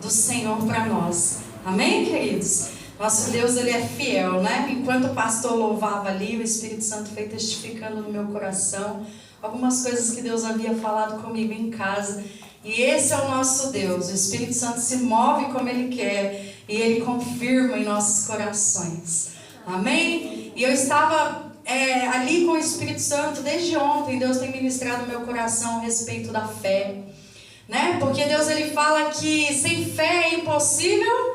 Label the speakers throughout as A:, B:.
A: do Senhor para nós. Amém, queridos? Nosso Deus, Ele é fiel, né? Enquanto o pastor louvava ali, o Espírito Santo foi testificando no meu coração algumas coisas que Deus havia falado comigo em casa. E esse é o nosso Deus. O Espírito Santo se move como Ele quer e Ele confirma em nossos corações. Amém? E eu estava ali com o Espírito Santo desde ontem. Deus tem ministrado no meu coração a respeito da fé, né? Porque Deus, Ele fala que sem fé é impossível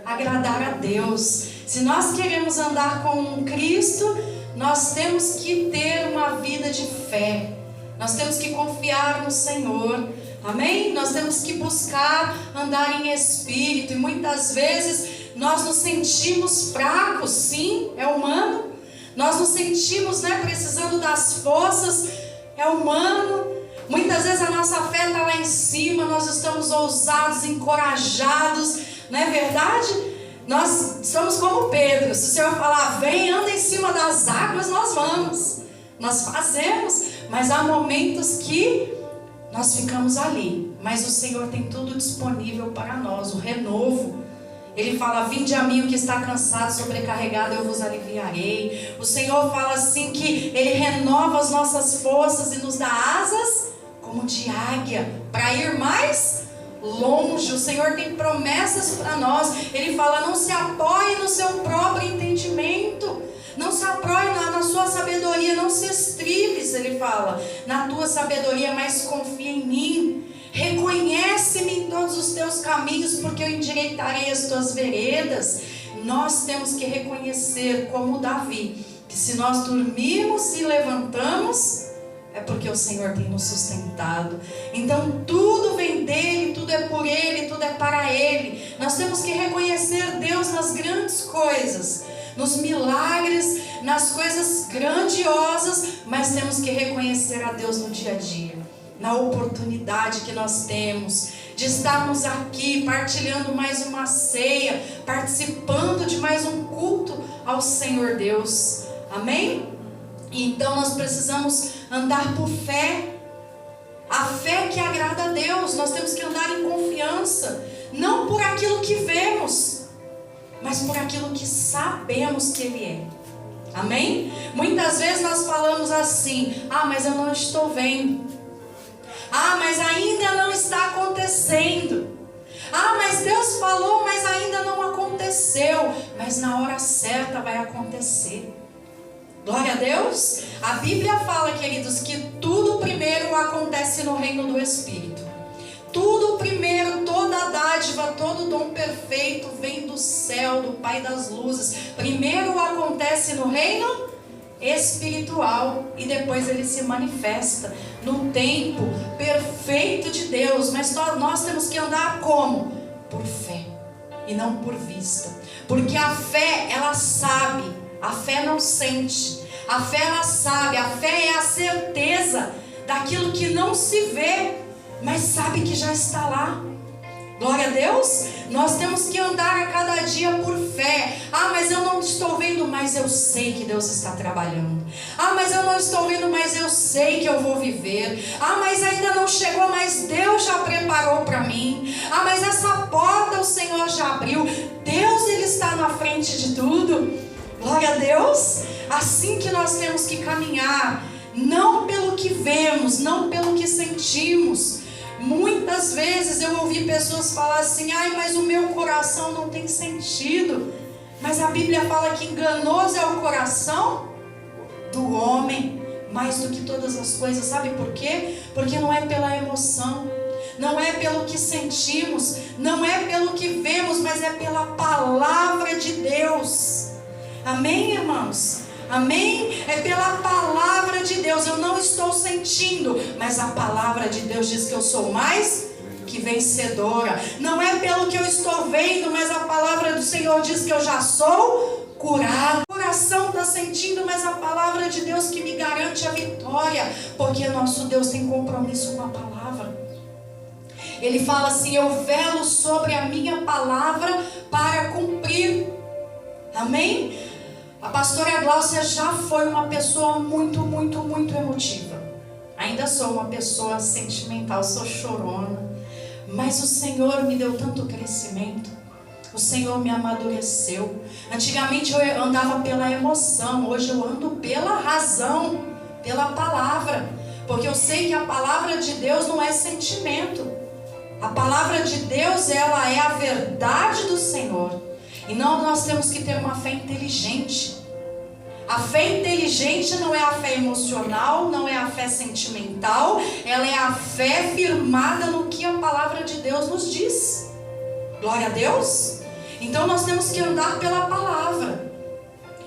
A: agradar a Deus. Se nós queremos andar com Cristo, nós temos que ter uma vida de fé. Nós temos que confiar no Senhor. Amém? Nós temos que buscar andar em espírito. E muitas vezes nós nos sentimos fracos. Sim, é humano. Nós nos sentimos, precisando das forças. É humano. Muitas vezes a nossa fé está lá em cima. Nós estamos ousados, encorajados. Não é verdade? Nós somos como Pedro. Se o Senhor falar, vem, anda em cima das águas, nós vamos. Nós fazemos. Mas há momentos que nós ficamos ali. Mas o Senhor tem tudo disponível para nós. O renovo. Ele fala, vinde a mim o que está cansado, sobrecarregado, eu vos aliviarei. O Senhor fala assim que Ele renova as nossas forças e nos dá asas como de águia. Para ir mais longe. O Senhor tem promessas para nós. Ele fala, não se apoie no seu próprio entendimento, não se apoie na sua sabedoria, não se estribes, Ele fala, na tua sabedoria, mas confia em mim. Reconhece-me em todos os teus caminhos, porque eu endireitarei as tuas veredas. Nós temos que reconhecer, como Davi, que se nós dormirmos e levantamos, é porque o Senhor tem nos sustentado. Então tudo vem dEle, tudo é por Ele, tudo é para Ele. Nós temos que reconhecer Deus nas grandes coisas, nos milagres, nas coisas grandiosas, mas temos que reconhecer a Deus no dia a dia, na oportunidade que nós temos de estarmos aqui partilhando mais uma ceia, participando de mais um culto ao Senhor Deus. Amém? Então nós precisamos andar por fé, a fé que agrada a Deus. Nós temos que andar em confiança, não por aquilo que vemos, mas por aquilo que sabemos que Ele é. Amém? Muitas vezes nós falamos assim, mas eu não estou vendo, mas ainda não está acontecendo, mas Deus falou, mas ainda não aconteceu, mas na hora certa vai acontecer. Glória a Deus. A Bíblia fala, queridos, que tudo primeiro acontece no reino do Espírito. Tudo primeiro, toda dádiva, todo dom perfeito vem do céu, do Pai das luzes. Primeiro acontece no reino espiritual e depois ele se manifesta no tempo perfeito de Deus. Mas nós temos que andar como? Por fé e não por vista. Porque a fé, ela sabe. A fé não sente, a fé ela sabe, a fé é a certeza daquilo que não se vê, mas sabe que já está lá. Glória a Deus. Nós temos que andar a cada dia por fé. Mas eu não estou vendo, mas eu sei que Deus está trabalhando. Mas eu não estou vendo, mas eu sei que eu vou viver. Mas ainda não chegou, mas Deus já preparou para mim. Mas essa porta o Senhor já abriu. Deus, Ele está na frente de tudo. Glória a Deus. Assim que nós temos que caminhar, não pelo que vemos, não pelo que sentimos. Muitas vezes eu ouvi pessoas falar assim, mas o meu coração não tem sentido. Mas a Bíblia fala que enganoso é o coração do homem, mais do que todas as coisas. Sabe por quê? Porque não é pela emoção, não é pelo que sentimos, não é pelo que vemos, mas é pela palavra de Deus. Amém, irmãos? Amém? É pela palavra de Deus. Eu não estou sentindo, mas a palavra de Deus diz que eu sou mais que vencedora. Não é pelo que eu estou vendo, mas a palavra do Senhor diz que eu já sou curado. O coração está sentindo, mas a palavra de Deus que me garante a vitória, porque nosso Deus tem compromisso com a palavra. Ele fala assim, eu velo sobre a minha palavra para cumprir. Amém? A pastora Gláucia já foi uma pessoa muito emotiva. Ainda sou uma pessoa sentimental, sou chorona. Mas o Senhor me deu tanto crescimento. O Senhor me amadureceu. Antigamente eu andava pela emoção, hoje eu ando pela razão, pela palavra. Porque eu sei que a palavra de Deus não é sentimento. A palavra de Deus, ela é a verdade do Senhor. E nós temos que ter uma fé inteligente. A fé inteligente não é a fé emocional, não é a fé sentimental, ela é a fé firmada no que a palavra de Deus nos diz. Glória a Deus. Então nós temos que andar pela palavra.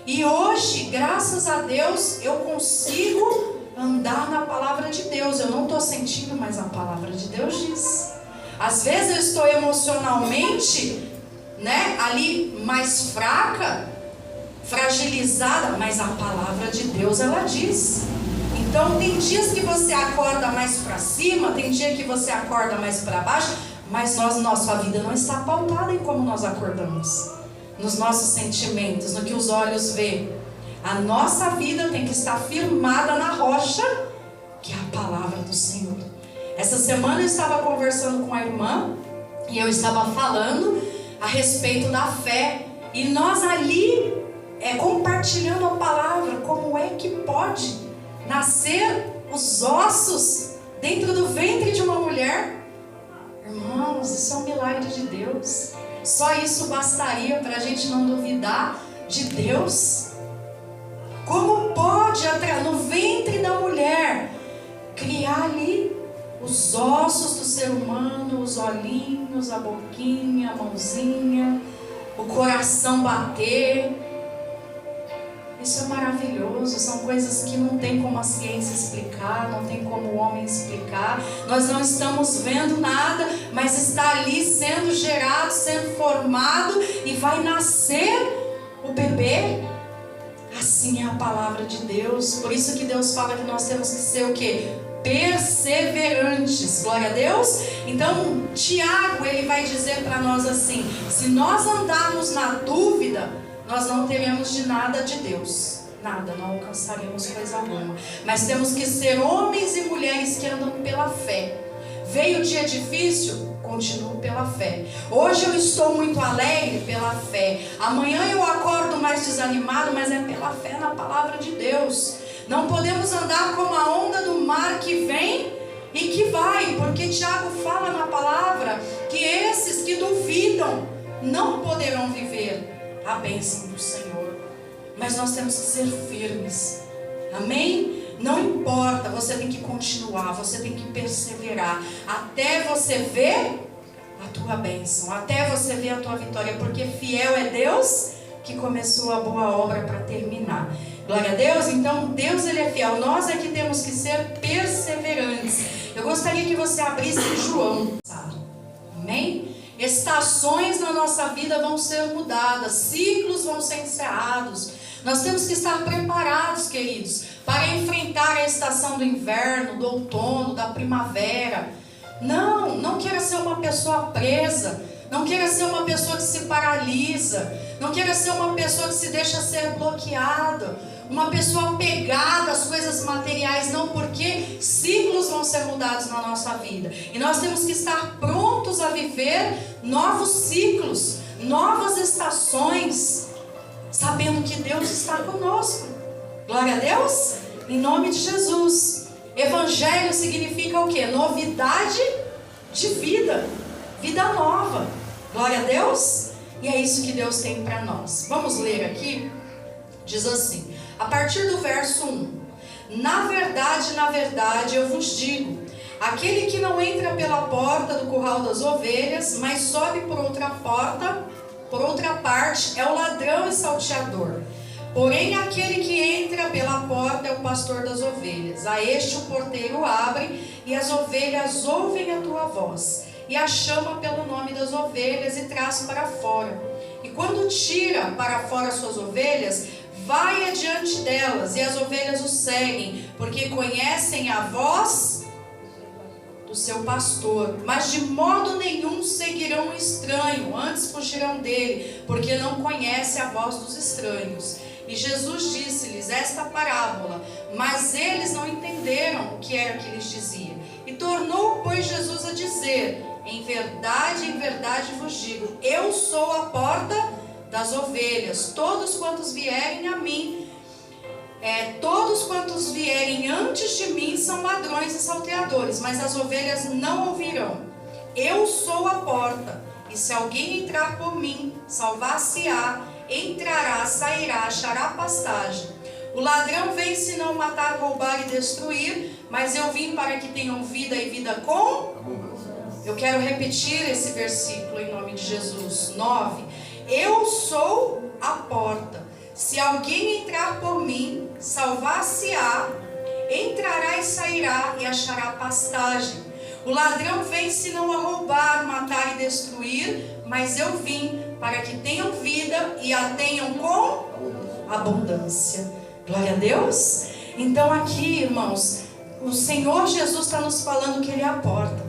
A: E hoje, graças a Deus, eu consigo andar na palavra de Deus. Eu não estou sentindo, mas a palavra de Deus diz. Às vezes eu estou emocionalmente, ali mais fraca, fragilizada, mas a palavra de Deus, ela diz. Então tem dias que você acorda mais para cima, tem dia que você acorda mais para baixo, mas nossa vida não está pautada em como nós acordamos, nos nossos sentimentos, no que os olhos veem. A nossa vida tem que estar firmada na rocha, que é a palavra do Senhor. Essa semana eu estava conversando com a irmã, e eu estava falando a respeito da fé, e nós ali compartilhando a palavra, como é que pode nascer os ossos dentro do ventre de uma mulher? Irmãos, isso é um milagre de Deus. Só isso bastaria para a gente não duvidar de Deus. Como pode, no ventre da mulher, criar ali os ossos do ser humano, os olhinhos, a boquinha, a mãozinha, o coração bater? Isso é maravilhoso, são coisas que não tem como a ciência explicar, não tem como o homem explicar. Nós não estamos vendo nada, mas está ali sendo gerado, sendo formado, e vai nascer o bebê. Assim é a palavra de Deus. Por isso que Deus fala que nós temos que ser o quê? Perseverantes. Glória a Deus. Então Tiago, ele vai dizer para nós assim: se nós andarmos na dúvida, nós não teremos de nada de Deus, nada, não alcançaremos coisa alguma. Mas temos que ser homens e mulheres que andam pela fé. Veio o dia difícil, continuo pela fé. Hoje eu estou muito alegre pela fé. Amanhã eu acordo mais desanimado, mas é pela fé na palavra de Deus. Não podemos andar como a onda do mar que vem e que vai, porque Tiago fala na palavra que esses que duvidam não poderão viver a bênção do Senhor. Mas nós temos que ser firmes. Amém? Não importa, você tem que continuar, você tem que perseverar até você ver a tua bênção, até você ver a tua vitória, porque fiel é Deus que começou a boa obra para terminar. Glória a Deus. Então Deus, ele é fiel, nós é que temos que ser perseverantes. Eu gostaria que você abrisse João, sabe? Amém? Estações na nossa vida vão ser mudadas, ciclos vão ser encerrados. Nós temos que estar preparados, queridos, para enfrentar a estação do inverno, do outono, da primavera. Não queira ser uma pessoa presa, não queira ser uma pessoa que se paralisa, não queira ser uma pessoa que se deixa ser bloqueada, uma pessoa apegada às coisas materiais, não, porque ciclos vão ser mudados na nossa vida. E nós temos que estar prontos a viver novos ciclos, novas estações, sabendo que Deus está conosco. Glória a Deus, em nome de Jesus. Evangelho significa o quê? Novidade de vida, vida nova. Glória a Deus. E é isso que Deus tem para nós. Vamos ler aqui. Diz assim, a partir do verso 1: na verdade eu vos digo, aquele que não entra pela porta do curral das ovelhas, mas sobe por outra porta, por outra parte, é o ladrão e salteador. Porém aquele que entra pela porta é o pastor das ovelhas. A este o porteiro abre, e as ovelhas ouvem a tua voz, e a chama pelo nome das ovelhas e traz para fora. E quando tira para fora as suas ovelhas, vai adiante delas, e as ovelhas o seguem, porque conhecem a voz do seu pastor. Mas de modo nenhum seguirão o estranho, antes fugirão dele, porque não conhece a voz dos estranhos. E Jesus disse-lhes esta parábola, mas eles não entenderam o que era que lhes dizia. E tornou, pois, Jesus a dizer: em verdade vos digo, eu sou a porta das ovelhas. Todos quantos vierem a mim, todos quantos vierem antes de mim são ladrões e salteadores, mas as ovelhas não ouvirão. Eu sou a porta, e se alguém entrar por mim, salvar-se-á, entrará, sairá, achará pastagem. O ladrão vem senão matar, roubar e destruir, mas eu vim para que tenham vida e vida com abundância. Eu quero repetir esse versículo em nome de Jesus. 9. Eu sou a porta. Se alguém entrar por mim, salvar-se-á, entrará e sairá e achará pastagem. O ladrão vem senão a roubar, matar e destruir, mas eu vim para que tenham vida e a tenham com abundância. Glória a Deus. Então aqui, irmãos, o Senhor Jesus está nos falando que Ele é a porta,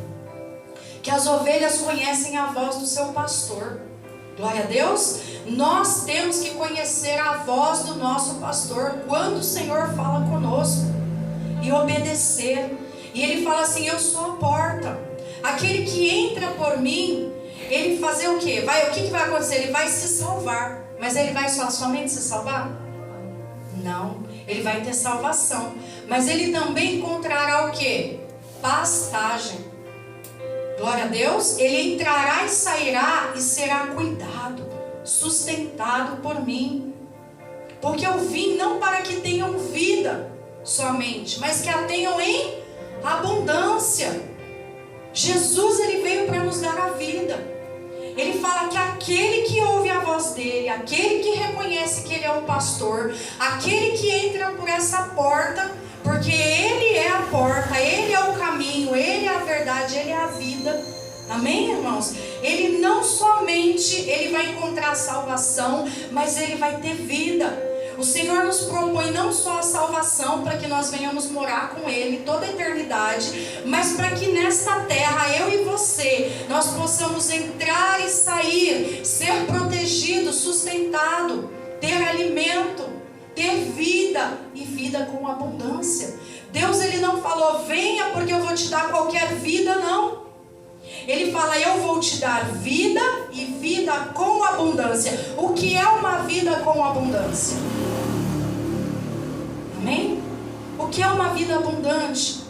A: que as ovelhas conhecem a voz do seu pastor. Glória a Deus. Nós temos que conhecer a voz do nosso pastor quando o Senhor fala conosco e obedecer. E Ele fala assim: eu sou a porta. Aquele que entra por mim, ele fazer o quê? O que vai acontecer? Ele vai se salvar. Mas ele vai somente se salvar? Não. Ele vai ter salvação. Mas ele também encontrará o quê? Pastagem. Glória a Deus. Ele entrará e sairá e será cuidado, sustentado por mim. Porque eu vim não para que tenham vida somente, mas que a tenham em abundância. Jesus, Ele veio para nos dar a vida. Ele fala que aquele que ouve a voz dele, aquele que reconhece que Ele é o pastor, aquele que entra por essa porta, porque Ele é a porta, Ele é o caminho, Ele é a verdade, Ele é a vida. Amém, irmãos? Ele não somente Ele vai encontrar salvação, mas Ele vai ter vida. O Senhor nos propõe não só a salvação para que nós venhamos morar com Ele toda a eternidade, mas para que nesta terra, eu e você, nós possamos entrar e sair, ser protegido, sustentado, ter alimento, ter vida e vida com abundância. Deus, Ele não falou: venha porque eu vou te dar qualquer vida, não. Ele fala: eu vou te dar vida e vida com abundância. O que é uma vida com abundância? Amém? O que é uma vida abundante?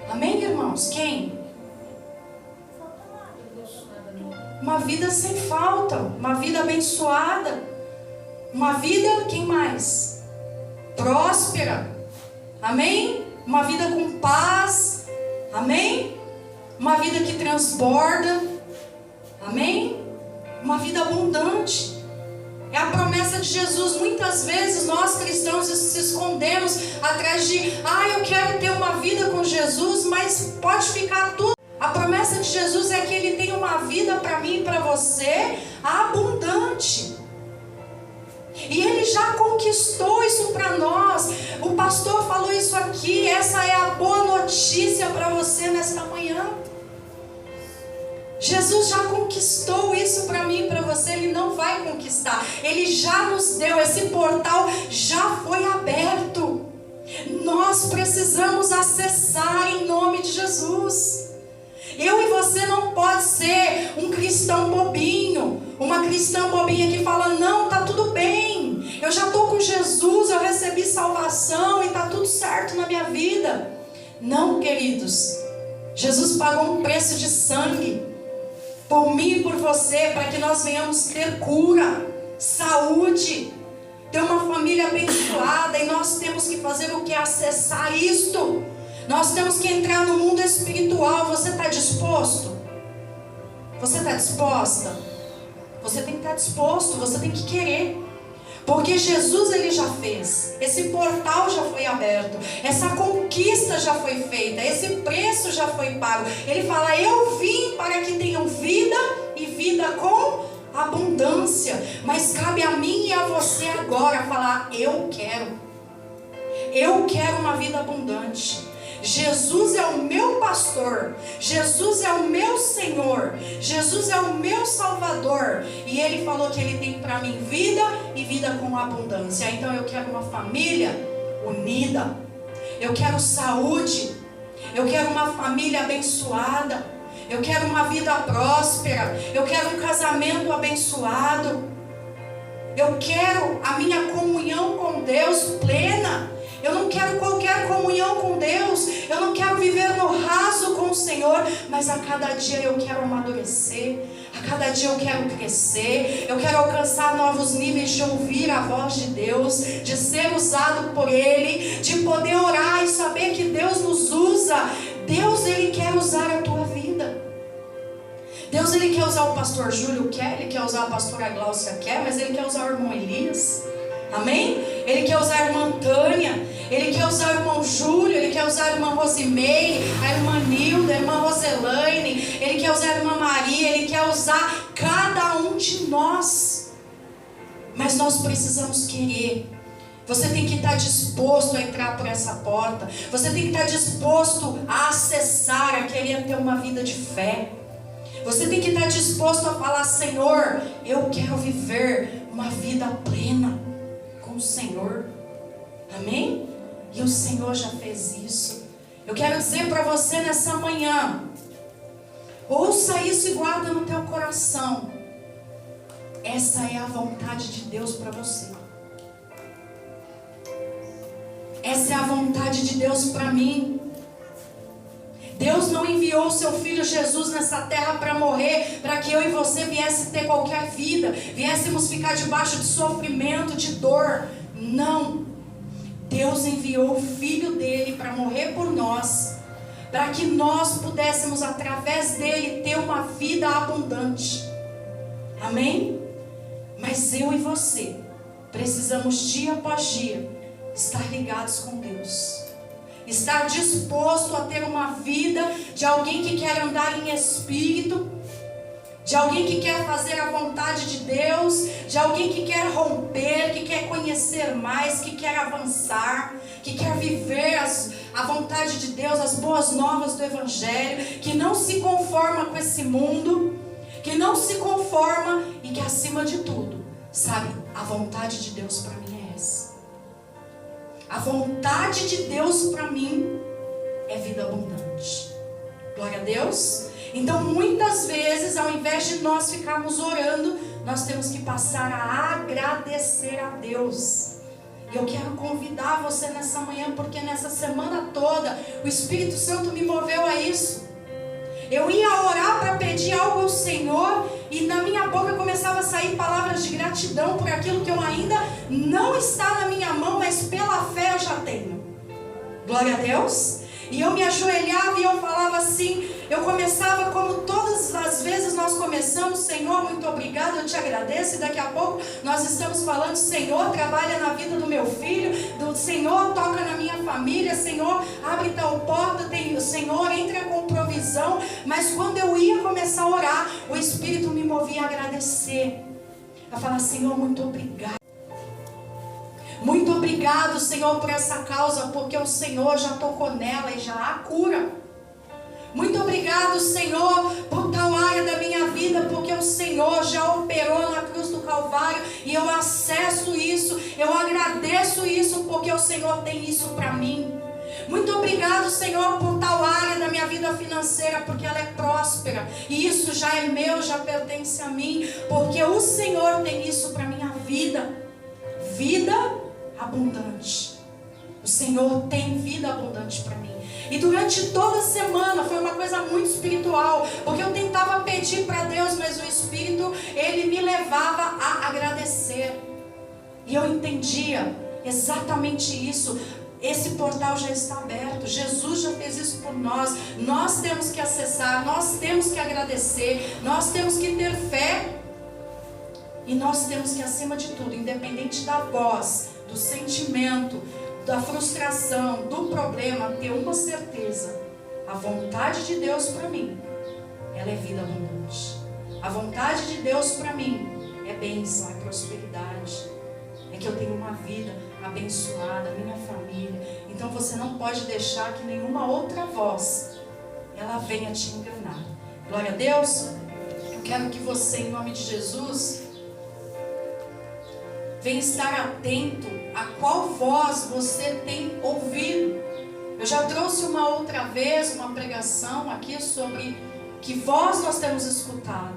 A: Amém, irmãos? Quem? Uma vida sem falta, uma vida abençoada, uma vida, quem mais? Próspera. Amém? Uma vida com paz. Amém? Uma vida que transborda. Amém? Uma vida abundante. É a promessa de Jesus. Muitas vezes nós cristãos se escondemos atrás de: eu quero ter uma vida com Jesus, mas pode ficar tudo. A promessa de Jesus é que Ele tem uma vida para mim e para você abundante. E Ele já conquistou isso para nós. O pastor falou isso aqui. Essa é a boa notícia para você nesta manhã. Jesus já conquistou isso para mim e para você. Ele não vai conquistar. Ele já nos deu. Esse portal já foi aberto. Nós precisamos acessar em nome de Jesus. Eu e você não pode ser um cristão bobinho, uma cristã bobinha que fala: não, tá tudo bem, eu já estou com Jesus, eu recebi salvação e tá tudo certo na minha vida. Não, queridos. Jesus pagou um preço de sangue por mim e por você, para que nós venhamos ter cura, saúde, ter uma família abençoada. E nós temos que fazer o que? Acessar isto. Nós temos que entrar no mundo espiritual. Você está disposto? Você está disposta? Você tem que estar disposto, você tem que querer. Porque Jesus, Ele já fez. Esse portal já foi aberto. Essa conquista já foi feita. Esse preço já foi pago. Ele fala: eu vim para que tenham vida e vida com abundância. Mas cabe a mim e a você agora falar: eu quero. Eu quero uma vida abundante. Jesus é o meu pastor, Jesus é o meu Senhor, Jesus é o meu Salvador, e Ele falou que Ele tem para mim vida e vida com abundância. Então eu quero uma família unida, eu quero saúde, eu quero uma família abençoada, Eu quero uma vida próspera. Eu quero um casamento abençoado. Eu quero a minha comunhão com Deus plena. Eu não quero qualquer comunhão com Deus. Eu não quero viver no raso com o Senhor. Mas a cada dia eu quero amadurecer. A cada dia eu quero crescer. Eu quero alcançar novos níveis de ouvir a voz de Deus, de ser usado por Ele, de poder orar e saber que Deus nos usa. Deus, Ele quer usar a tua vida. Deus, Ele quer usar o pastor Júlio, Ele quer usar a pastora Gláucia, mas Ele quer usar o irmão Elias. Amém? Ele quer usar a irmã Tânia, Ele quer usar o irmão Júlio, Ele quer usar a irmã Rosimeire, a irmã Nilda, a irmã Roselaine, Ele quer usar a irmã Maria, Ele quer usar cada um de nós. Mas nós precisamos querer. Você tem que estar disposto a entrar por essa porta. Você tem que estar disposto a acessar, a querer ter uma vida de fé. Você tem que estar disposto a falar: Senhor, eu quero viver uma vida plena com o Senhor. Amém? E o Senhor já fez isso. Eu quero dizer para você nessa manhã: ouça isso e guarda no teu coração. Essa é a vontade de Deus para você. Essa é a vontade de Deus para mim. Deus não enviou o seu Filho Jesus nessa terra para morrer, para que eu e você viesse ter qualquer vida, viéssemos ficar debaixo de sofrimento, de dor. Não. Deus enviou o Filho dele para morrer por nós, para que nós pudéssemos, através dele, ter uma vida abundante. Amém? Mas eu e você precisamos, dia após dia, estar ligados com Deus. Estar disposto a ter uma vida de alguém que quer andar em espírito, de alguém que quer fazer a vontade de Deus, de alguém que quer romper, que quer conhecer mais, que quer avançar, que quer viver a vontade de Deus, as boas novas do Evangelho, que não se conforma com esse mundo, que não se conforma e que, acima de tudo, sabe, a vontade de Deus para mim é essa. A vontade de Deus para mim é vida abundante. Glória a Deus. Então, muitas vezes, ao invés de nós ficarmos orando, nós temos que passar a agradecer a Deus. E eu quero convidar você nessa manhã, porque nessa semana toda o Espírito Santo me moveu a isso. Eu ia orar para pedir algo ao Senhor e na minha boca começava a sair palavras de gratidão por aquilo que eu ainda não está na minha mão, mas pela fé eu já tenho. Glória a Deus. E eu me ajoelhava e eu falava assim, eu começava como todas as vezes nós começamos: Senhor, muito obrigado, eu te agradeço. E daqui a pouco nós estamos falando: Senhor, trabalha na vida do meu filho, do Senhor, toca na minha família, Senhor, abre tal porta, Senhor, entra com provisão. Mas quando eu ia começar a orar, o Espírito me movia a agradecer, a falar: Senhor, muito obrigado. Muito obrigado, Senhor, por essa causa, porque o Senhor já tocou nela e já há cura. Muito obrigado, Senhor, por tal área da minha vida, porque o Senhor já operou na cruz do Calvário e eu acesso isso, eu agradeço isso, porque o Senhor tem isso para mim. Muito obrigado, Senhor, por tal área da minha vida financeira, porque ela é próspera e isso já é meu, já pertence a mim, porque o Senhor tem isso para minha vida. Vida abundante. O Senhor tem vida abundante para mim. E durante toda a semana foi uma coisa muito espiritual, porque eu tentava pedir para Deus, mas o Espírito, ele me levava a agradecer. E eu entendia exatamente isso. Esse portal já está aberto. Jesus já fez isso por nós. Nós temos que acessar, nós temos que agradecer, nós temos que ter fé. E nós temos que, acima de tudo, independente da voz, do sentimento, da frustração, do problema, ter uma certeza: a vontade de Deus para mim, ela é vida abundante. A vontade de Deus para mim é bênção, é prosperidade, é que eu tenho uma vida abençoada, minha família. Então você não pode deixar que nenhuma outra voz ela venha te enganar. Glória a Deus. Eu quero que você, em nome de Jesus, venha estar atento a qual voz você tem ouvido. Eu já trouxe uma outra vez uma pregação aqui sobre que voz nós temos escutado.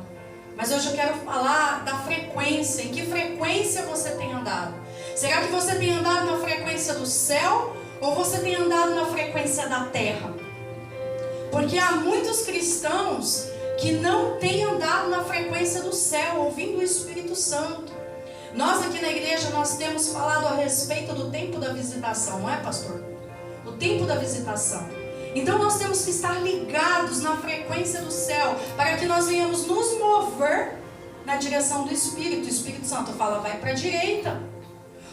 A: Mas hoje eu quero falar da frequência. Em que frequência você tem andado? Será que você tem andado na frequência do céu ou você tem andado na frequência da terra? Porque há muitos cristãos que não têm andado na frequência do céu, ouvindo o Espírito Santo. Nós aqui na igreja, nós temos falado a respeito do tempo da visitação, não é, pastor? O tempo da visitação. Então nós temos que estar ligados na frequência do céu, para que nós venhamos nos mover na direção do Espírito. O Espírito Santo fala, vai para a direita.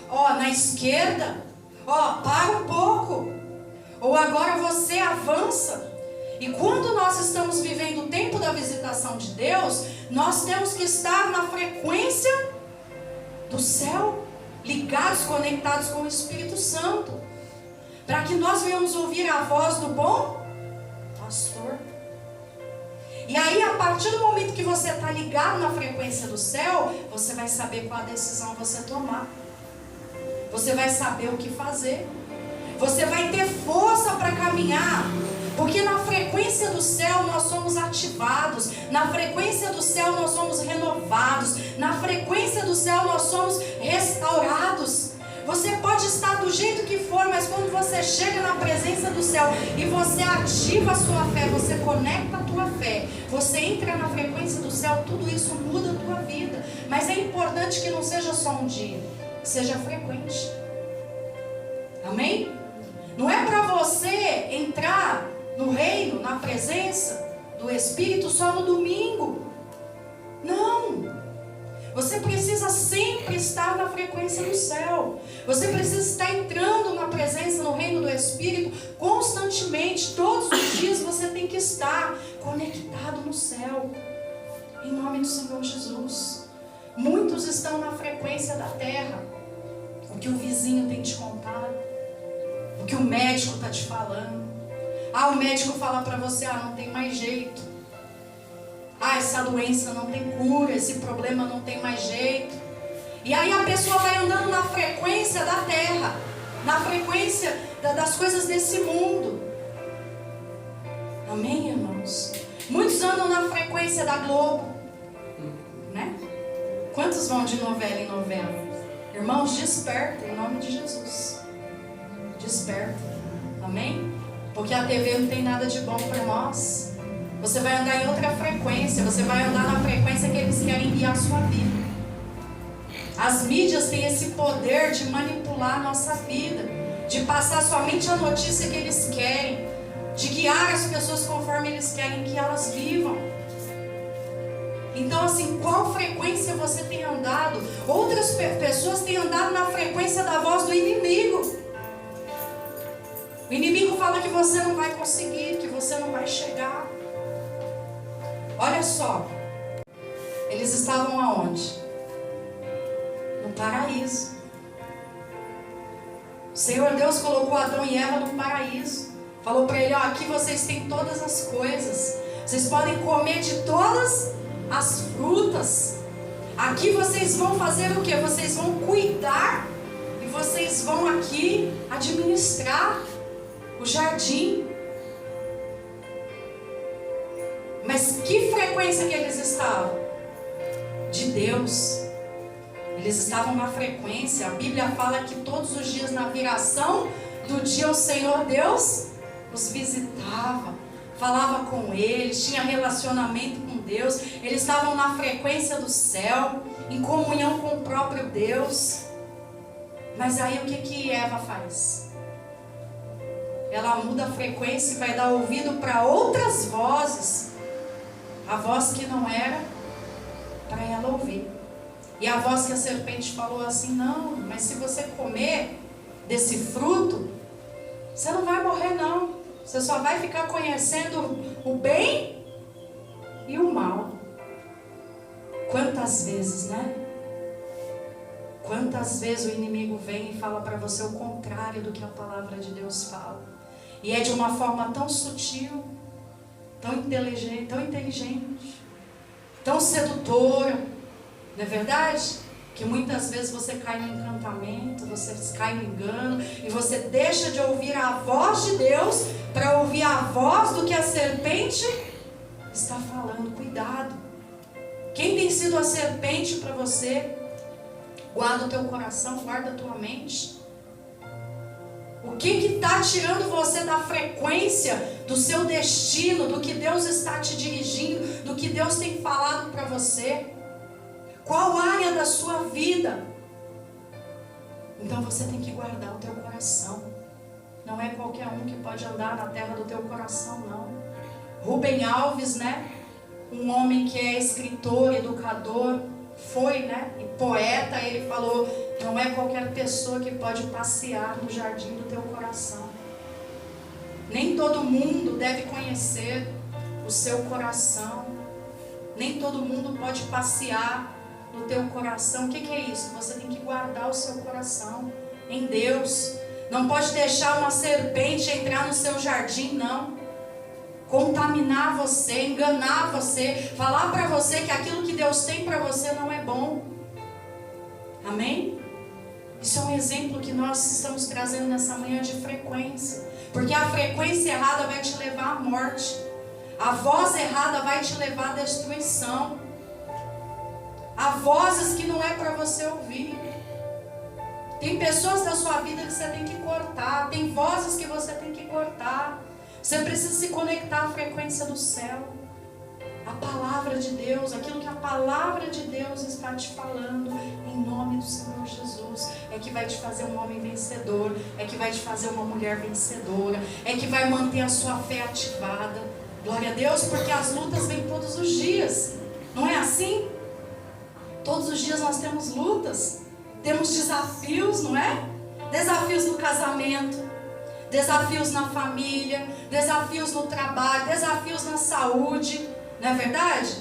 A: Ó, na esquerda. Ó, para um pouco. Ou agora você avança. E quando nós estamos vivendo o tempo da visitação de Deus, nós temos que estar na frequência do céu, ligados, conectados com o Espírito Santo, para que nós venhamos ouvir a voz do bom pastor. E aí, a partir do momento que você está ligado na frequência do céu, você vai saber qual a decisão você tomar. Você vai saber o que fazer. Você vai ter força para caminhar. Porque na frequência do céu nós somos ativados. Na frequência do céu nós somos renovados. Na frequência do céu nós somos restaurados. Você pode estar do jeito que for, mas quando você chega na presença do céu e você ativa a sua fé, você conecta a tua fé, você entra na frequência do céu, tudo isso muda a tua vida. Mas é importante que não seja só um dia, que seja frequente. Amém? Não é para você entrar no reino, na presença do Espírito só no domingo. Não. Você precisa sempre estar na frequência do céu. Você precisa estar entrando na presença, no reino do Espírito constantemente. Todos os dias você tem que estar conectado no céu. Em nome do Senhor Jesus. Muitos estão na frequência da terra. O que o vizinho tem te contado, o que o médico está te falando. O médico fala para você, não tem mais jeito. Essa doença não tem cura, esse problema não tem mais jeito. E aí a pessoa vai andando na frequência da terra, na frequência das coisas desse mundo. Amém, irmãos? Muitos andam na frequência da Globo, né? Quantos vão de novela em novela? Irmãos, desperta em nome de Jesus. Desperta, amém? Porque a TV não tem nada de bom para nós. Você vai andar em outra frequência. Você vai andar na frequência que eles querem guiar a sua vida. As mídias têm esse poder de manipular a nossa vida, de passar somente a notícia que eles querem, de guiar as pessoas conforme eles querem que elas vivam. Então, assim, qual frequência você tem andado? Outras pessoas têm andado na frequência da voz do inimigo. O inimigo fala que você não vai conseguir, que você não vai chegar. Olha só, eles estavam aonde? No paraíso. O Senhor Deus colocou Adão e Eva no paraíso. Falou para ele, aqui vocês têm todas as coisas. Vocês podem comer de todas as frutas. Aqui vocês vão fazer o quê? Vocês vão cuidar e vocês vão aqui administrar o jardim. Mas que frequência que eles estavam? De Deus. Eles estavam na frequência. A Bíblia fala que todos os dias, na viração do dia, o Senhor Deus os visitava, falava com eles, tinha relacionamento com Deus. Eles estavam na frequência do céu, em comunhão com o próprio Deus. Mas aí o que Eva faz? Ela muda a frequência e vai dar ouvido para outras vozes. A voz que não era para ela ouvir. E a voz que a serpente falou assim, não, mas se você comer desse fruto, você não vai morrer não. Você só vai ficar conhecendo o bem e o mal. Quantas vezes, né? Quantas vezes o inimigo vem e fala para você o contrário do que a palavra de Deus fala. E é de uma forma tão sutil, tão inteligente, tão sedutora, não é verdade? Que muitas vezes você cai no encantamento, você cai no engano, e você deixa de ouvir a voz de Deus para ouvir a voz do que a serpente está falando. Cuidado. Quem tem sido a serpente para você? Guarda o teu coração, guarda a tua mente. O que está tirando você da frequência do seu destino, do que Deus está te dirigindo, do que Deus tem falado para você? Qual área da sua vida? Então você tem que guardar o teu coração. Não é qualquer um que pode andar na terra do teu coração, não. Rubem Alves, né? Um homem que é escritor, educador, foi, né? E poeta, ele falou: não é qualquer pessoa que pode passear no jardim do teu coração. Nem todo mundo deve conhecer o seu coração. Nem todo mundo pode passear no teu coração. O que é isso? Você tem que guardar o seu coração em Deus. Não pode deixar uma serpente entrar no seu jardim, não. Contaminar você, enganar você, falar para você que aquilo que Deus tem para você não é bom. Amém? Isso é um exemplo que nós estamos trazendo nessa manhã de frequência. Porque a frequência errada vai te levar à morte. A voz errada vai te levar à destruição. Há vozes que não é para você ouvir. Tem pessoas da sua vida que você tem que cortar. Tem vozes que você tem que cortar. Você precisa se conectar à frequência do céu. A palavra de Deus, aquilo que a palavra de Deus está te falando, em nome do Senhor Jesus, é que vai te fazer um homem vencedor, é que vai te fazer uma mulher vencedora, é que vai manter a sua fé ativada. Glória a Deus, porque as lutas vêm todos os dias. Não é assim? Todos os dias nós temos lutas, temos desafios, não é? Desafios no casamento, desafios na família, desafios no trabalho, desafios na saúde. Não é verdade?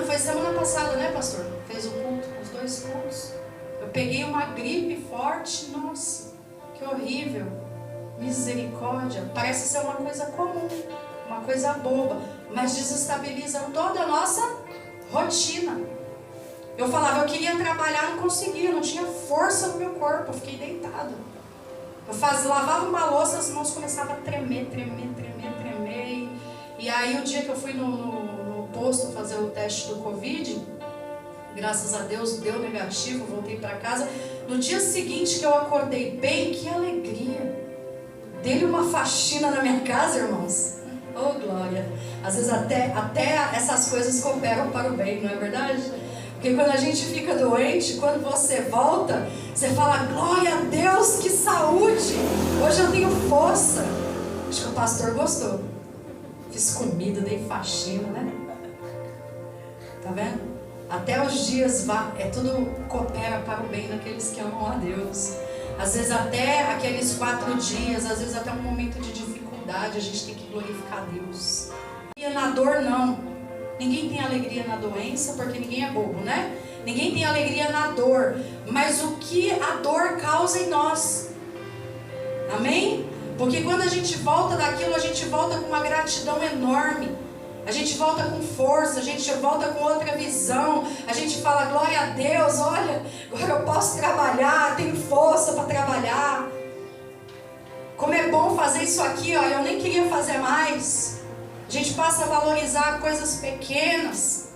A: Foi semana passada, né, pastor? Fez o culto, os 2 cultos. Eu peguei uma gripe forte, nossa, que horrível. Misericórdia. Parece ser uma coisa comum, uma coisa boba, mas desestabiliza toda a nossa rotina. Eu falava, eu queria trabalhar, não conseguia, não tinha força no meu corpo, eu fiquei deitada. Lavava uma louça, as mãos começavam a tremer. E aí o dia que eu fui no posto fazer o teste do Covid, graças a Deus deu negativo, voltei para casa. No dia seguinte que eu acordei bem, que alegria. Dei uma faxina na minha casa, irmãos. Oh, glória. Às vezes até essas coisas cooperam para o bem, não é verdade? Porque quando a gente fica doente, quando você volta, você fala, glória a Deus, que saúde. Hoje eu tenho força. Acho que o pastor gostou. Fiz comida, dei faxina, né? Tá vendo? Até os dias, tudo coopera para o bem daqueles que amam a Deus. Às vezes até aqueles 4 dias, às vezes até um momento de dificuldade, a gente tem que glorificar a Deus. E na dor não. Ninguém tem alegria na doença, porque ninguém é bobo, né? Ninguém tem alegria na dor. Mas o que a dor causa em nós? Amém? Porque quando a gente volta daquilo, a gente volta com uma gratidão enorme. A gente volta com força, a gente volta com outra visão. A gente fala, glória a Deus, olha, agora eu posso trabalhar, tenho força para trabalhar. Como é bom fazer isso aqui, olha, eu nem queria fazer mais. A gente passa a valorizar coisas pequenas.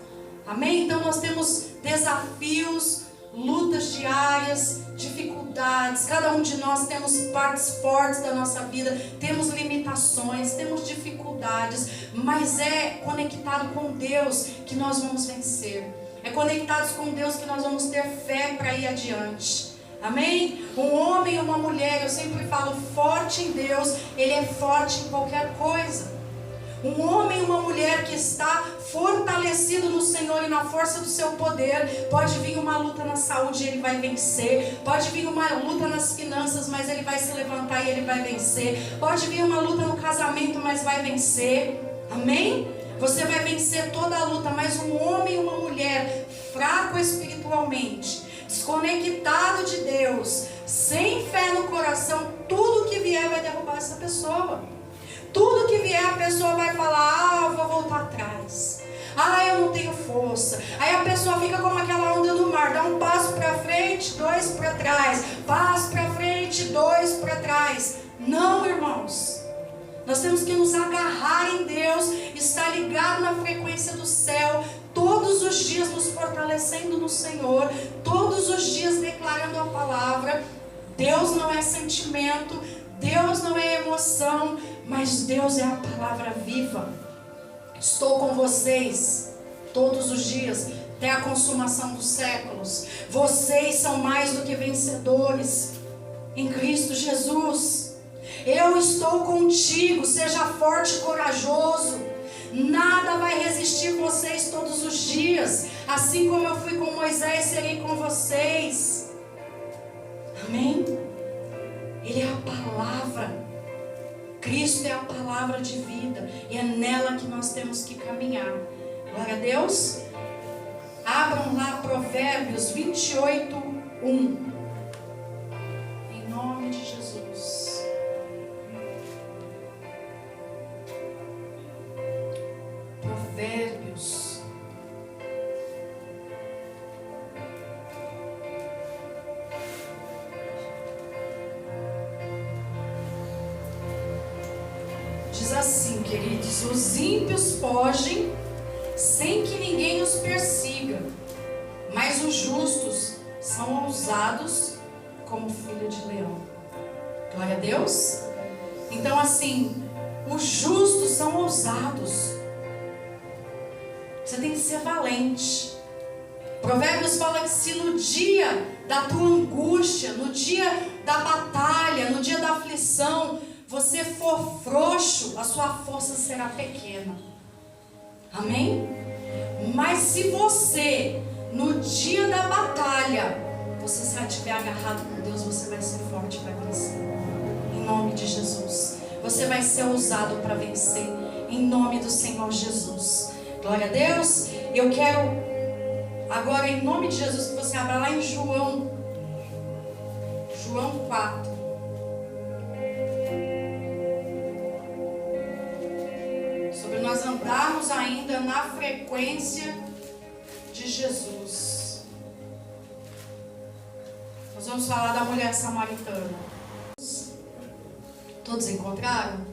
A: Amém? Então nós temos desafios, lutas diárias, dificuldades. Cada um de nós temos partes fortes da nossa vida, temos limitações, temos dificuldades, mas é conectado com Deus que nós vamos vencer. É conectados com Deus que nós vamos ter fé para ir adiante. Amém? Um homem e uma mulher, eu sempre falo, forte em Deus, ele é forte em qualquer coisa. Um homem e uma mulher que está fortalecido no Senhor e na força do seu poder, pode vir uma luta na saúde e ele vai vencer, pode vir uma luta nas finanças, mas ele vai se levantar e ele vai vencer, pode vir uma luta no casamento, mas vai vencer. Amém? Você vai vencer toda a luta, mas um homem e uma mulher fraco espiritualmente, desconectado de Deus, sem fé no coração, tudo que vier vai derrubar essa pessoa. Tudo que vier a pessoa vai falar, eu vou voltar atrás. Eu não tenho força. Aí a pessoa fica como aquela onda do mar, dá um passo para frente, 2 para trás. Passo para frente, 2 para trás. Não, irmãos. Nós temos que nos agarrar em Deus, estar ligado na frequência do céu, todos os dias nos fortalecendo no Senhor, todos os dias declarando a palavra. Deus não é sentimento, Deus não é emoção, mas Deus é a palavra viva. Estou com vocês todos os dias, até a consumação dos séculos. Vocês são mais do que vencedores em Cristo Jesus. Eu estou contigo, seja forte e corajoso. Nada vai resistir vocês todos os dias. Assim como eu fui com Moisés, serei com vocês. Amém? Ele é a palavra. Cristo é a palavra de vida. E é nela que nós temos que caminhar. Glória a Deus. Abram lá Provérbios 28, 1. Em nome de Jesus. Provérbios. Diz assim, queridos: os ímpios fogem sem que ninguém os persiga, mas os justos são ousados como filho de leão. Glória a Deus. Então assim, os justos são ousados. Você tem que ser valente. Provérbios fala que se no dia da tua angústia, no dia da batalha, no dia da aflição, você for frouxo, a sua força será pequena. Amém? Mas se você, no dia da batalha, você se estiver agarrado com Deus, você vai ser forte para vencer. Em nome de Jesus. Você vai ser ousado para vencer. Em nome do Senhor Jesus. Glória a Deus. Eu quero agora, em nome de Jesus, que você abra lá em João 4. Sobre nós andarmos ainda na frequência de Jesus. Nós vamos falar da mulher samaritana. Todos encontraram?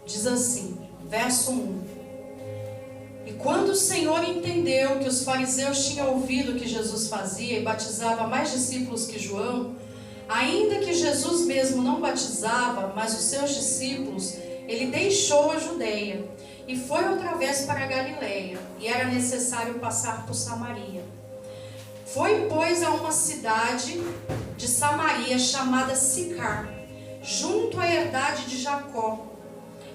A: Diz assim, verso 1. E quando o Senhor entendeu que os fariseus tinham ouvido o que Jesus fazia e batizava mais discípulos que João, ainda que Jesus mesmo não batizava, mas os seus discípulos, ele deixou a Judeia e foi outra vez para a Galileia, e era necessário passar por Samaria. Foi, pois, a uma cidade de Samaria chamada Sicar, junto à herdade de Jacó,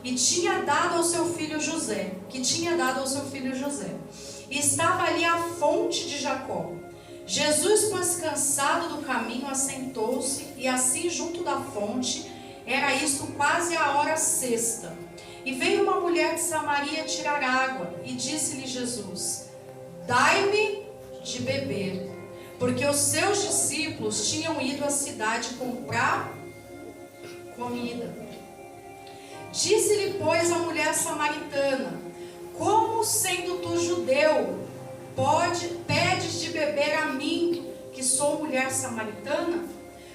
A: e tinha dado ao seu filho José, e estava ali a fonte de Jacó. Jesus, pois, cansado do caminho, assentou-se, e assim junto da fonte, era isto quase a hora sexta. E veio uma mulher de Samaria tirar água, e disse-lhe Jesus: dai-me de beber, porque os seus discípulos tinham ido à cidade comprar comida. Disse-lhe, pois, a mulher samaritana: como, sendo tu judeu, pedes de beber a mim, que sou mulher samaritana?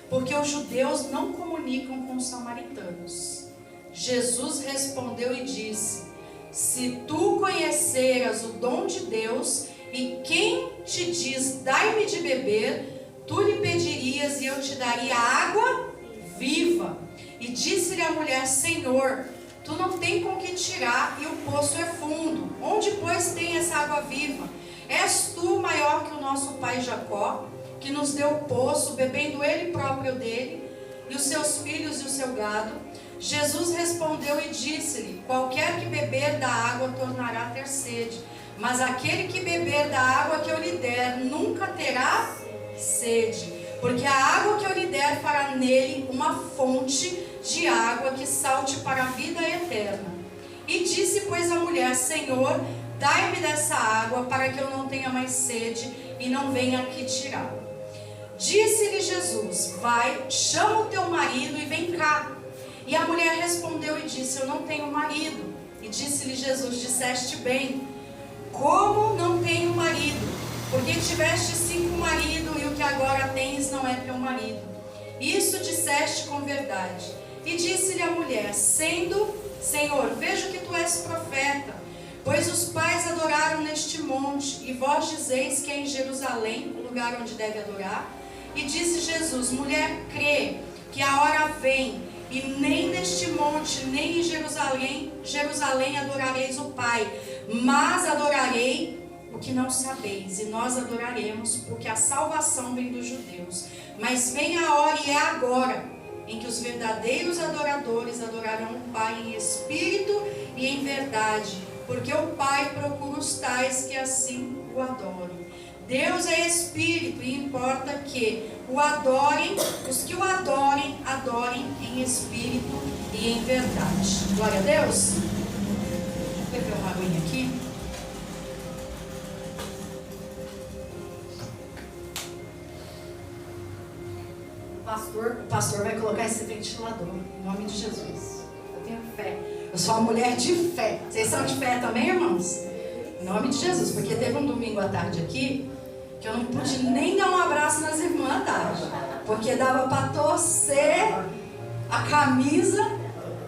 A: Porque os judeus não comunicam com os samaritanos. Jesus respondeu e disse: se tu conheceras o dom de Deus, e quem te diz, dai-me de beber, tu lhe pedirias e eu te daria água viva. E disse-lhe a mulher: Senhor, tu não tens com que tirar, e o poço é fundo. Onde, pois, tem essa água viva? És tu maior que o nosso pai Jacó, que nos deu o poço, bebendo ele próprio dele, e os seus filhos e o seu gado? Jesus respondeu e disse-lhe: qualquer que beber da água tornará a ter sede, mas aquele que beber da água que eu lhe der nunca terá sede, porque a água que eu lhe der fará nele uma fonte de água que salte para a vida eterna. E disse, pois, a mulher: Senhor, dai-me dessa água, para que eu não tenha mais sede e não venha aqui tirar. Disse-lhe Jesus: vai, chama o teu marido e vem cá. E a mulher respondeu e disse: eu não tenho marido. E disse-lhe Jesus: disseste bem, como não tenho marido? Porque tiveste 5 maridos, e o que agora tens não é teu marido. Isso disseste com verdade. E disse-lhe a mulher: Senhor, vejo que tu és profeta. Pois os pais adoraram neste monte, e vós dizeis que é em Jerusalém o lugar onde deve adorar. E disse Jesus: mulher, crê que a hora vem, e nem neste monte, nem em Jerusalém adorareis o Pai, mas adorarei o que não sabeis, e nós adoraremos, porque a salvação vem dos judeus. Mas vem a hora, e é agora, em que os verdadeiros adoradores adorarão o Pai em espírito e em verdade, porque o Pai procura os tais que assim o adorem. Deus é espírito, e importa que o adorem, os que o adorem, adorem em espírito e em verdade. Glória a Deus. Vou beber uma aguinha aqui. O pastor vai colocar esse ventilador, em nome de Jesus. Eu tenho fé. Eu sou uma mulher de fé. Vocês são de fé também, irmãos? Em nome de Jesus. Porque teve um domingo à tarde aqui que eu não pude nem dar um abraço nas irmãs à tarde, porque dava para torcer a camisa,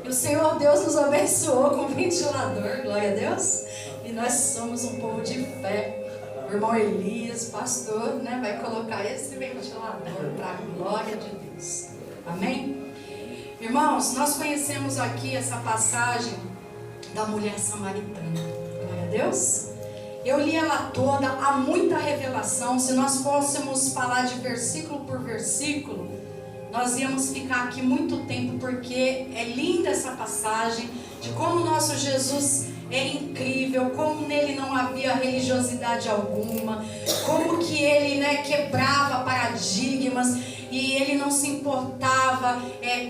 A: e o Senhor Deus nos abençoou com o ventilador. Glória a Deus. E nós somos um povo de fé. O irmão Elias, pastor, né, vai colocar esse ventilador para a glória de Deus. Amém? Irmãos, nós conhecemos aqui essa passagem da mulher samaritana. Glória a Deus. Eu li ela toda, há muita revelação. Se nós fôssemos falar de versículo por versículo, nós íamos ficar aqui muito tempo, porque é linda essa passagem de como o nosso Jesus é incrível, como nele não havia religiosidade alguma, como que ele, né, quebrava paradigmas, e ele não se importava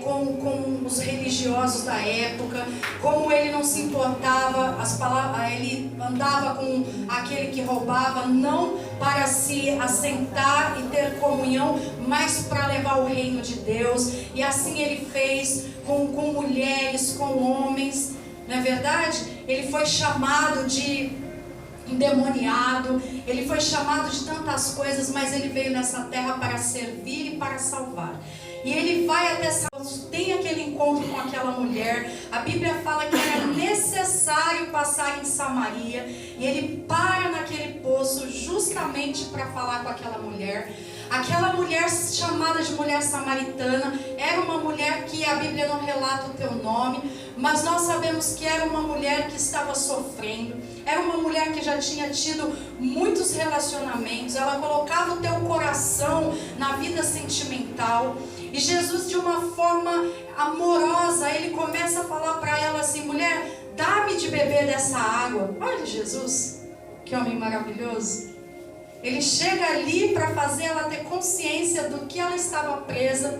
A: com os religiosos da época, como ele não se importava, ele andava com aquele que roubava, não para se assentar e ter comunhão, mas para levar o reino de Deus. E assim ele fez com mulheres, com homens, não é verdade? Ele foi chamado de endemoniado, ele foi chamado de tantas coisas, mas ele veio nessa terra para servir e para salvar. E ele vai até tem aquele encontro com aquela mulher. A Bíblia fala que era necessário passar em Samaria, e ele para naquele poço justamente para falar com aquela mulher. Aquela mulher chamada de mulher samaritana era uma mulher que a Bíblia não relata o teu nome, mas nós sabemos que era uma mulher que estava sofrendo, era uma mulher que já tinha tido muitos relacionamentos. Ela colocava o teu coração na vida sentimental, e Jesus, de uma forma amorosa, ele começa a falar para ela assim: mulher, dá-me de beber dessa água. Olha Jesus, que homem maravilhoso. Ele chega ali para fazer ela ter consciência do que ela estava presa,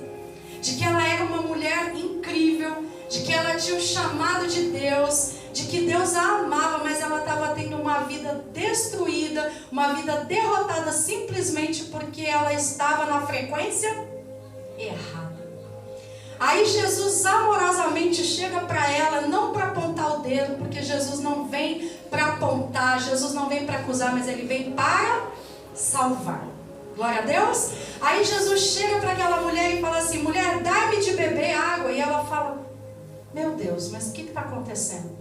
A: de que ela era uma mulher incrível, de que ela tinha o chamado de Deus, de que Deus a amava, mas ela estava tendo uma vida destruída, uma vida derrotada, simplesmente porque ela estava na frequência errada. Aí Jesus amorosamente chega para ela, não para apontar o dedo, porque Jesus não vem para apontar, Jesus não vem para acusar, mas ele vem para salvar. Glória a Deus. Aí Jesus chega para aquela mulher e fala assim: mulher, dá-me de beber água. E ela fala: meu Deus, mas o que está acontecendo?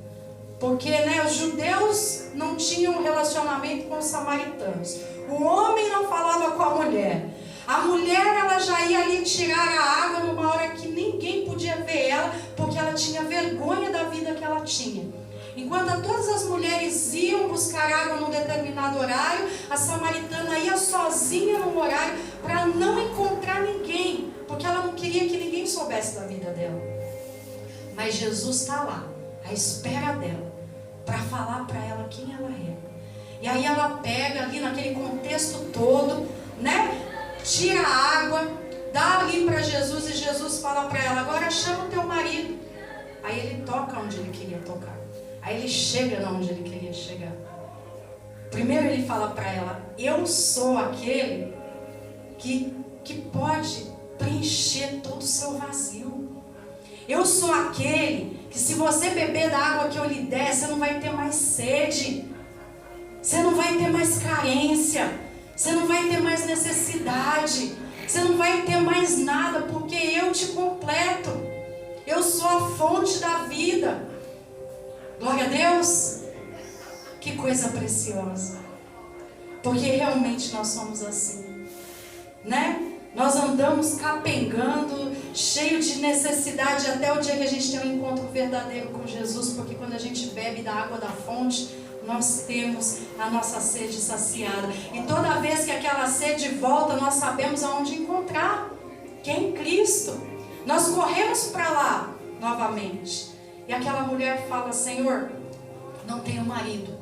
A: Porque, né, os judeus não tinham relacionamento com os samaritanos. O homem não falava com a mulher. A mulher, ela já ia ali tirar a água numa hora que ninguém podia ver ela, porque ela tinha vergonha da vida que ela tinha. Enquanto todas as mulheres iam buscar água num determinado horário, a samaritana ia sozinha num horário para não encontrar ninguém, porque ela não queria que ninguém soubesse da vida dela. Mas Jesus está lá, à espera dela, para falar para ela quem ela é. E aí ela pega ali naquele contexto todo, né? Tira a água, dá ali para Jesus, e Jesus fala para ela: agora chama o teu marido. Aí ele toca onde ele queria tocar. Aí ele chega onde ele queria chegar. Primeiro ele fala para ela: eu sou aquele que pode preencher todo o seu vazio. Eu sou aquele que, se você beber da água que eu lhe der, você não vai ter mais sede, você não vai ter mais carência, você não vai ter mais necessidade, você não vai ter mais nada, porque eu te completo. Eu sou a fonte da vida. Glória a Deus. Que coisa preciosa. Porque realmente nós somos assim, né? Nós andamos capengando, cheio de necessidade, até o dia que a gente tem um encontro verdadeiro com Jesus, porque quando a gente bebe da água da fonte, nós temos a nossa sede saciada. E toda vez que aquela sede volta, nós sabemos aonde encontrar, que é em Cristo. Nós corremos para lá novamente. E aquela mulher fala: Senhor, não tenho marido.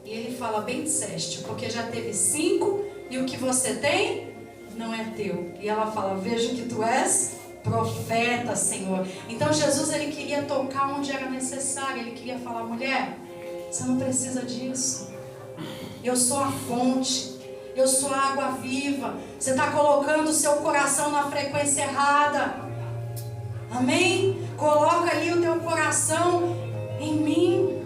A: E ele fala: bem disseste, porque já teve 5 e o que você tem não é teu. E ela fala: vejo que tu és profeta, Senhor. Então Jesus, ele queria tocar onde era necessário. Ele queria falar: mulher, você não precisa disso. Eu sou a fonte. Eu sou a água viva. Você está colocando o seu coração na frequência errada. Amém? Coloca ali o teu coração em mim.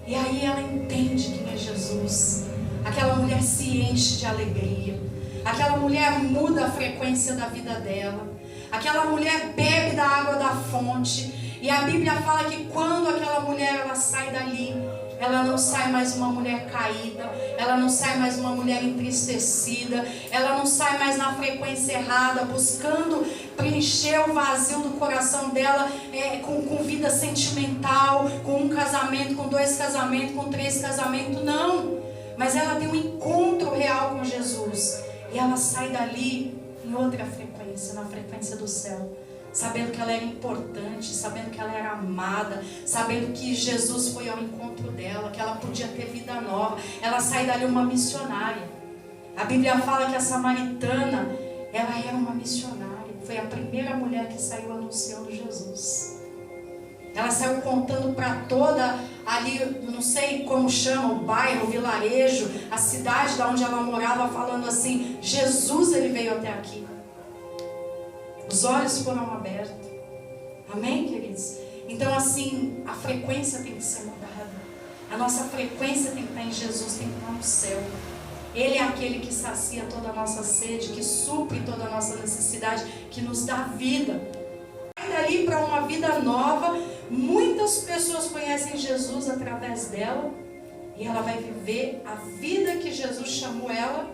A: E aí ela entende quem é Jesus. Aquela mulher se enche de alegria. Aquela mulher muda a frequência da vida dela. Aquela mulher bebe da água da fonte. E a Bíblia fala que quando aquela mulher ela sai dali, ela não sai mais uma mulher caída, ela não sai mais uma mulher entristecida, ela não sai mais na frequência errada, buscando preencher o vazio do coração dela com vida sentimental, com um casamento, com 2 casamentos, com 3 casamentos, não. Mas ela tem um encontro real com Jesus e ela sai dali em outra frequência, na frequência do céu. Sabendo que ela era importante, sabendo que ela era amada, sabendo que Jesus foi ao encontro dela, que ela podia ter vida nova. Ela sai dali uma missionária. A Bíblia fala que a samaritana, ela era uma missionária. Foi a primeira mulher que saiu anunciando Jesus. Ela saiu contando para toda ali, não sei como chama, o bairro, o vilarejo, a cidade de onde ela morava, falando assim: Jesus, ele veio até aqui. Os olhos foram abertos. Amém, queridos? Então assim, a frequência tem que ser mudada. A nossa frequência tem que estar em Jesus, tem que estar no céu. Ele é aquele que sacia toda a nossa sede, que supre toda a nossa necessidade, que nos dá vida. Sai dali para uma vida nova. Muitas pessoas conhecem Jesus através dela. E ela vai viver a vida que Jesus chamou ela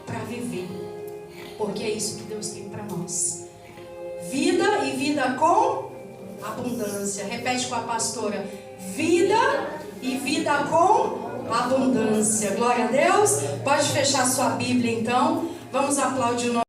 A: para viver. Porque é isso que Deus tem para nós. Vida e vida com abundância. Repete com a pastora: vida e vida com abundância. Glória a Deus. Pode fechar sua Bíblia então. Vamos aplaudir o nosso